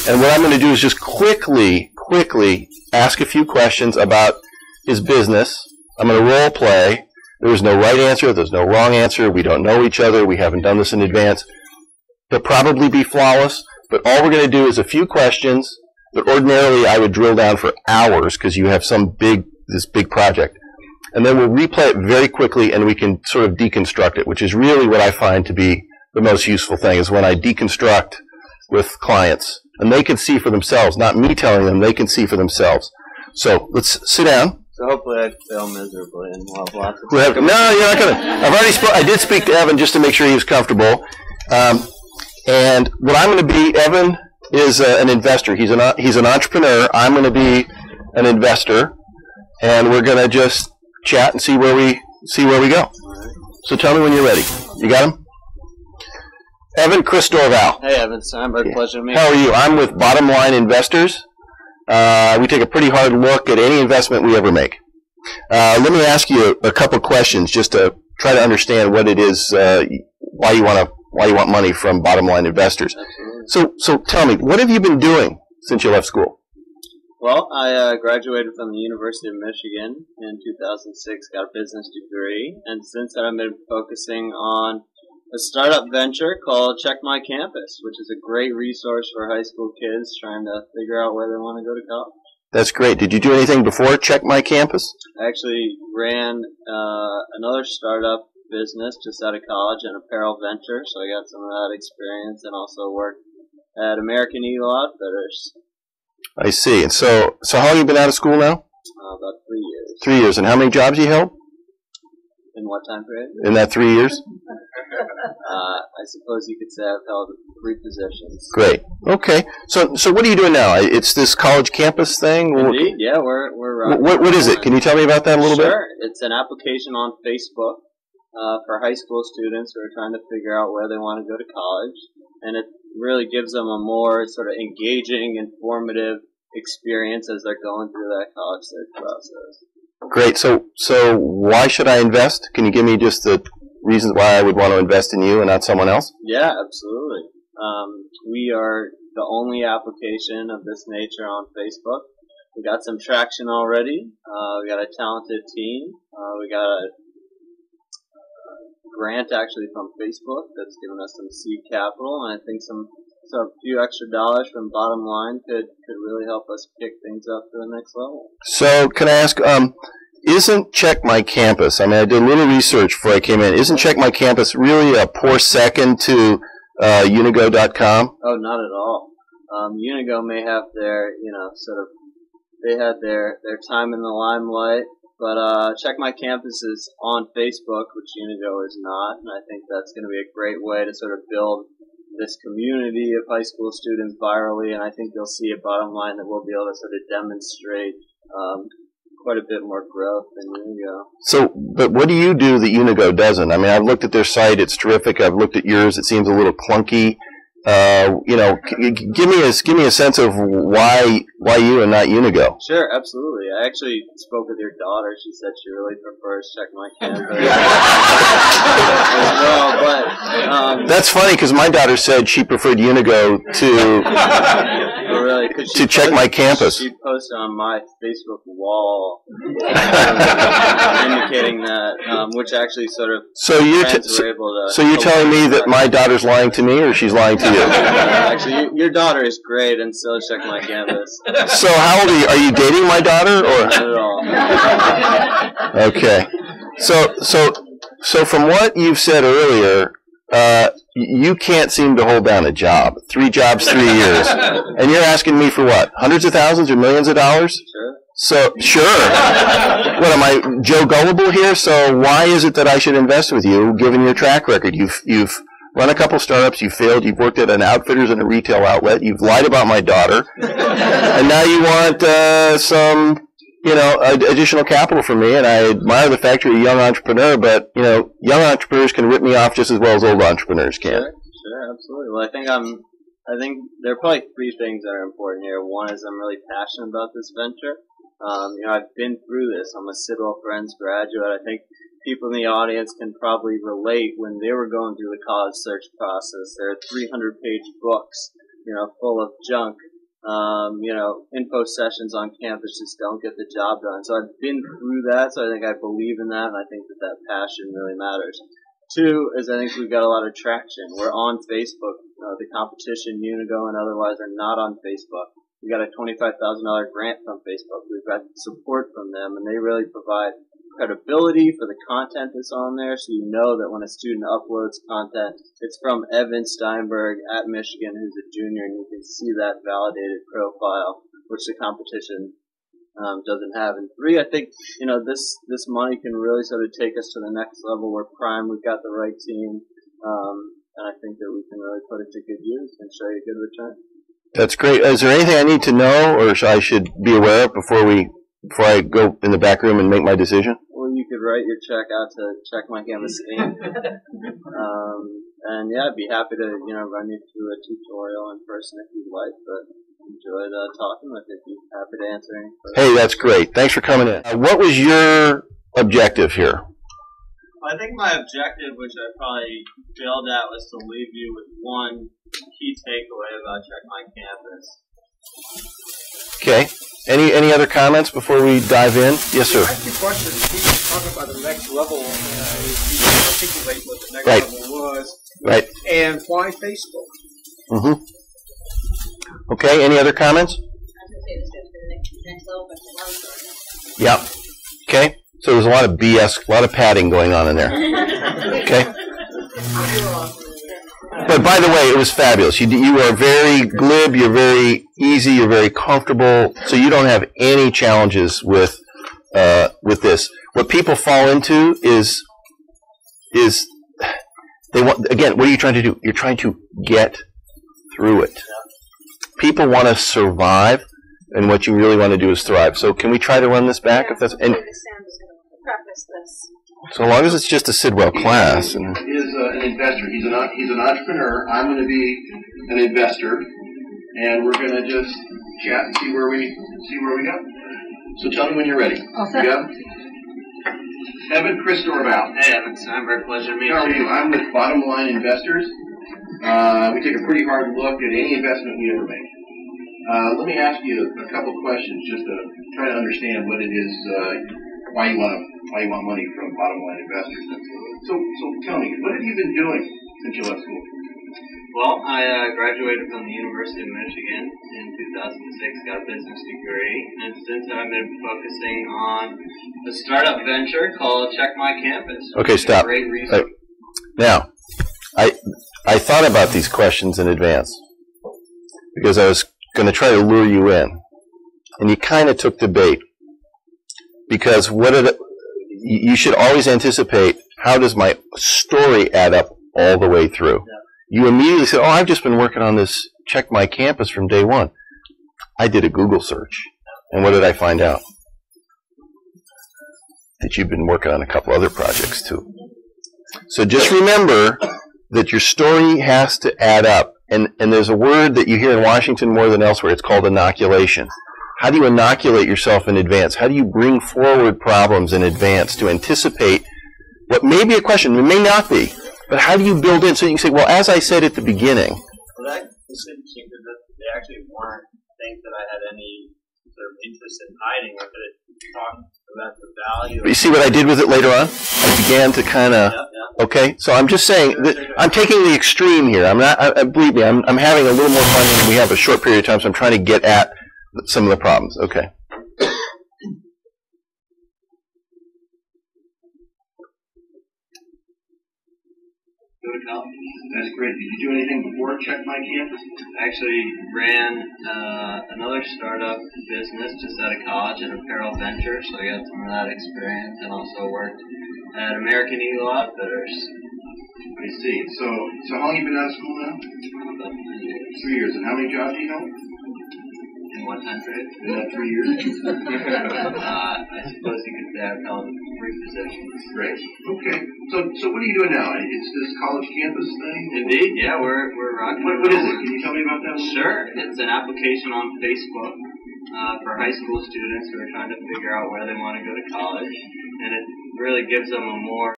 And what I'm going to do is just quickly ask a few questions about his business. I'm going to role play. There is no right answer. There's no wrong answer. We don't know each other. We haven't done this in advance. They'll probably be flawless, but all we're going to do is a few questions that ordinarily I would drill down for hours because you have this big project. And then we'll replay it very quickly and we can sort of deconstruct it, which is really what I find to be the most useful thing, is when I deconstruct with clients. And they can see for themselves, not me telling them, they can see for themselves. So let's sit down. So hopefully I fail miserably and we'll have lots of No, you're not going to. I did speak to Evan just to make sure he was comfortable. And what I'm going to be, Evan is an investor. He's an entrepreneur. I'm going to be an investor. And we're going to just chat and see where we go. So tell me when you're ready. You got him? Evan, Chris Dorval. Hey, Evan. Steinberg, pleasure to meet you. How are you? I'm with Bottom Line Investors. We take a pretty hard look at any investment we ever make. Let me ask you a couple questions just to try to understand what it is, why you want money from Bottom Line Investors. Absolutely. So tell me, what have you been doing since you left school? Well, I graduated from the University of Michigan in 2006, got a business degree, and since then I've been focusing on a startup venture called Check My Campus, which is a great resource for high school kids trying to figure out where they want to go to college. That's great. Did you do anything before Check My Campus? I actually ran another startup business just out of college, an apparel venture, so I got some of that experience, and also worked at American Eagle Outfitters. I see. And so how long have you been out of school now? About 3 years. 3 years. And how many jobs you held? In what time period? In that 3 years? I suppose you could say I've held 3 positions. Great. Okay. So what are you doing now? It's this college campus thing? Indeed, yeah, we're what is it? Can you tell me about that a little bit? Sure. It's an application on Facebook for high school students who are trying to figure out where they want to go to college, and it really gives them a more sort of engaging, informative experience as they're going through that college search process. Great. So why should I invest? Can you give me just the reasons why I would want to invest in you and not someone else? Yeah, absolutely. We are the only application of this nature on Facebook. We got some traction already. We got a talented team. We got a grant actually from Facebook that's given us some seed capital, and I think a few extra dollars from Bottom Line could really help us pick things up to the next level. So can I ask, isn't Check My Campus, I mean, I did a little research before I came in, isn't Check My Campus really a poor second to Unigo.com? Oh, not at all. Unigo may have their, they had their time in the limelight, but Check My Campus is on Facebook, which Unigo is not, and I think that's going to be a great way to sort of build this community of high school students virally, and I think you'll see a Bottom Line that we'll be able to sort of demonstrate quite a bit more growth than Unigo. So, but what do you do that Unigo doesn't? I mean, I've looked at their site; it's terrific. I've looked at yours; it seems a little clunky. Give me a sense of why you and not Unigo. Sure, absolutely. I actually spoke with your daughter. She said she really prefers Check My Campus as well. But that's funny because my daughter said she preferred Unigo to Check My Campus. She posted on my Facebook wall indicating that, which actually sort of so you're telling me that my daughter's lying to me, or she's lying to you? Actually, your daughter is great, and so is Check My Campus. So how old are you? Are you dating my daughter, or not at all? Okay. So from what you've said earlier, you can't seem to hold down a job. 3 jobs, 3 years, and you're asking me for what? Hundreds of thousands or millions of dollars? Sure. So sure. What am I, Joe Gullible here? So why is it that I should invest with you, given your track record? You've run a couple startups, you've failed, you've worked at an Outfitters and a retail outlet, you've lied about my daughter, and now you want some, additional capital from me, and I admire the fact you're a young entrepreneur, but, young entrepreneurs can rip me off just as well as old entrepreneurs can. Sure, absolutely. Well, I think there are probably 3 things that are important here. One is I'm really passionate about this venture. I've been through this. I'm a Sidwell Friends graduate. I think people in the audience can probably relate when they were going through the college search process. There are 300-page books, full of junk info sessions on campus just don't get the job done. So I've been through that, so I think I believe in that, and I think that passion really matters. Two is I think we've got a lot of traction. We're on Facebook. The competition, Unigo and otherwise, are not on Facebook. We got a $25,000 grant from Facebook. We've got support from them, and they really provide credibility for the content that's on there, so you know that when a student uploads content, it's from Evan Steinberg at Michigan, who's a junior, and you can see that validated profile, which the competition doesn't have. And three, I think this money can really sort of take us to the next level. We're prime. We've got the right team, and I think that we can really put it to good use and show you a good return. That's great. Is there anything I need to know, or I should be aware of before I go in the back room and make my decision? Well, you could write your check out to Check My Campus Inc. And yeah, I'd be happy to run you through a tutorial in person if you'd like. But enjoyed talking with you. Be happy to answer any questions. Hey, that's great. Thanks for coming in. What was your objective here? I think my objective, which I probably failed at, was to leave you with one key takeaway about Check My Campus. Okay. Any other comments before we dive in? Yes, sir. I ask you a question. People talk about the next level, and articulate what the next level was. Right. And why Facebook? Mm-hmm. Okay. Any other comments? Yeah. Okay. So there's a lot of BS, a lot of padding going on in there. Okay. But by the way, it was fabulous. You are very glib, you're very easy, you're very comfortable, so you don't have any challenges with this. What people fall into is they want, again, what are you trying to do? You're trying to get through it. People want to survive, and what you really want to do is thrive. So can we try to run this back? If that's and so long as it's just a Sidwell class. And he is an investor. He's an entrepreneur. I'm going to be an investor, and we're going to just chat and see where we go. So tell me when you're ready. Okay. You go. Evan, Chris Dorval. Hey, Evan Steinberg. Pleasure to meet you. How are you? I'm with Bottom Line Investors. We take a pretty hard look at any investment we ever make. Let me ask you a couple questions just to try to understand what it is, why you want money from Bottom Line Investors. So tell me, what have you been doing since you left school? Well, I graduated from the University of Michigan in 2006, got a business degree, and since then I've been focusing on a startup venture called Check My Campus. Okay, stop. Great research. Now, I thought about these questions in advance because I was going to try to lure you in, and you kind of took the bait. Because you should always anticipate, how does my story add up all the way through? Yeah. You immediately say, oh, I've just been working on this Check My Campus from day one. I did a Google search, and what did I find out? That you've been working on a couple other projects too. So just remember that your story has to add up, and there's a word that you hear in Washington more than elsewhere. It's called inoculation. How do you inoculate yourself in advance? How do you bring forward problems in advance to anticipate what may be a question, it may not be, but how do you build in so you can say, well, as I said at the beginning. Well, that was interesting because they actually weren't things that I had any sort of interest in hiding. I could talk about the value. But you see what I did with it later on? I began to kind of, okay, so I'm just saying, that I'm taking the extreme here. I'm not, believe me, I'm having a little more fun when we have a short period of time, so I'm trying to get at some of the problems. Okay. That's great. Did you do anything before Check My Campus? I actually ran another startup business just out of college, an apparel venture, so I got some of that experience, and also worked at American Eagle Outfitters. I see. So how long have you been out of school now? About 3 years. And how many jobs do you know? In what time period? In that 3 years? I suppose you could say I've held 3 positions. Great. Okay. So what are you doing now? It's this college campus thing? Indeed, yeah, we're rocking. What is it? Can you tell me about that? Sure. It's an application on Facebook for high school students who are trying to figure out where they want to go to college, and it really gives them a more